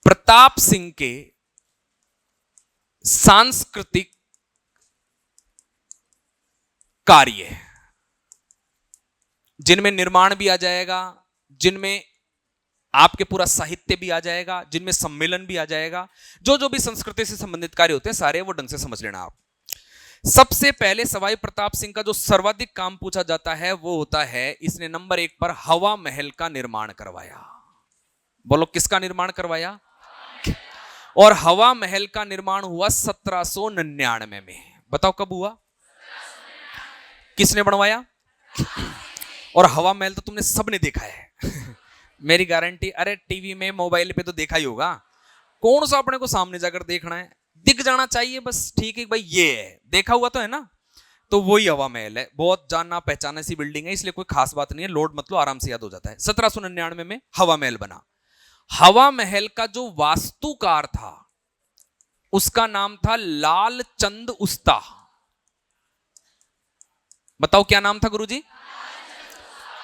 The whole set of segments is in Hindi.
प्रताप सिंह के सांस्कृतिक कार्य जिनमें निर्माण भी आ जाएगा, जिनमें आपके पूरा साहित्य भी आ जाएगा, जिनमें सम्मेलन भी आ जाएगा, जो जो भी संस्कृति से संबंधित कार्य होते हैं सारे वो ढंग से समझ लेना आप। सबसे पहले सवाई प्रताप सिंह का जो सर्वाधिक काम पूछा जाता है वो होता है, इसने नंबर 1 पर हवा महल का निर्माण करवाया। बोलो किसका निर्माण करवाया? और हवा महल का निर्माण हुआ 1799 में। बताओ कब हुआ? किसने बनवाया? और हवा महल तो तुमने सबने देखा है मेरी गारंटी। अरे टीवी में मोबाइल पे तो देखा ही होगा, कौन सा अपने को सामने जाकर देखना है, दिख जाना चाहिए बस, ठीक है भाई ये है, देखा हुआ तो है ना। तो वही हवा महल है, बहुत जानना पहचाना सी बिल्डिंग है, इसलिए कोई खास बात नहीं है, लोड मतलब आराम से याद हो जाता है। 1799 में हवा महल बना। हवा महल का जो वास्तुकार था उसका नाम था लाल चंद उस्ता। बताओ क्या नाम था गुरुजी?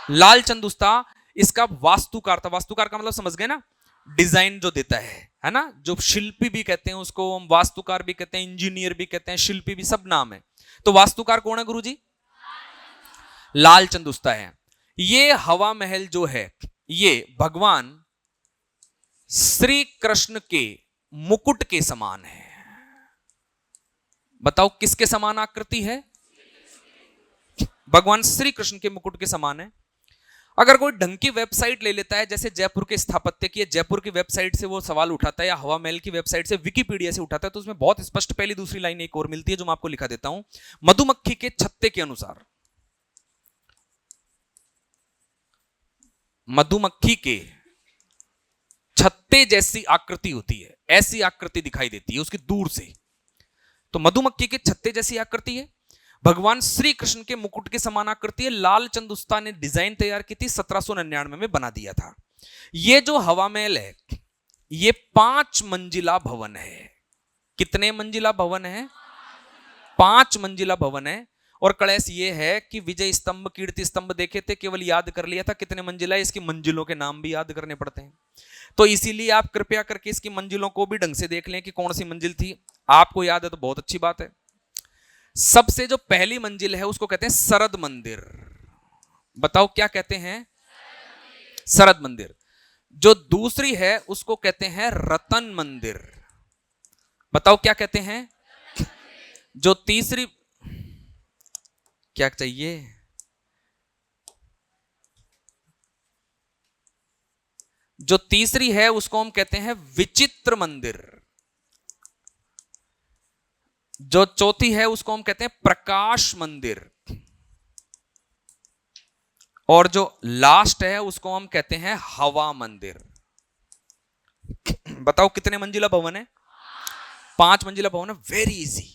लाल चंद उस्ता इसका वास्तुकार था। वास्तुकार का मतलब समझ गए ना, डिजाइन जो देता है ना, जो शिल्पी भी कहते हैं उसको, हम वास्तुकार भी कहते हैं, इंजीनियर भी कहते हैं, शिल्पी भी, सब नाम है। तो वास्तुकार कौन है गुरुजी? लाल चंद उस्ता है। ये हवा महल जो है ये भगवान श्री कृष्ण के मुकुट के समान है। बताओ किसके समान आकृति है? भगवान श्री कृष्ण के मुकुट के समान है। अगर कोई ढंग की वेबसाइट ले लेता है, जैसे जयपुर के स्थापत्य की, जयपुर की वेबसाइट से वो सवाल उठाता है, या हवा महल की वेबसाइट से, विकिपीडिया से उठाता है, तो उसमें बहुत स्पष्ट पहली दूसरी लाइन एक और मिलती है जो मैं आपको लिखा देता हूं। मधुमक्खी के छत्ते के अनुसार, मधुमक्खी के छत्ते जैसी आकृति होती है, ऐसी आकृति दिखाई देती है उसकी दूर से, तो मधुमक्खी के छत्ते जैसी आकृति है। भगवान श्री कृष्ण के मुकुट के समान आकृति है। लाल चंद उस्ता ने डिजाइन तैयार की थी, 1799 में बना दिया था। ये जो हवा महल है ये 5 मंजिला भवन है। कितने मंजिला भवन है? 5 मंजिला भवन है। और कलेश ये है कि विजय स्तंभ, कीर्ति स्तंभ देखे थे, केवल याद कर लिया था कितने मंजिला है, इसकी मंजिलों के नाम भी याद करने पड़ते हैं। तो इसीलिए आप कृपया करके इसकी मंजिलों को भी ढंग से देख लें कि कौन सी मंजिल थी। आपको याद है तो बहुत अच्छी बात है। सबसे जो पहली मंजिल है उसको कहते हैं सरद मंदिर। बताओ क्या कहते हैं? सरद मंदिर। जो दूसरी है उसको कहते हैं रतन मंदिर। बताओ क्या कहते हैं? जो तीसरी, क्या चाहिए? जो तीसरी है उसको हम कहते हैं विचित्र मंदिर। जो चौथी है उसको हम कहते हैं प्रकाश मंदिर। और जो लास्ट है उसको हम कहते हैं हवा मंदिर। बताओ कितने मंजिला भवन है? 5 मंजिला भवन है। Very easy,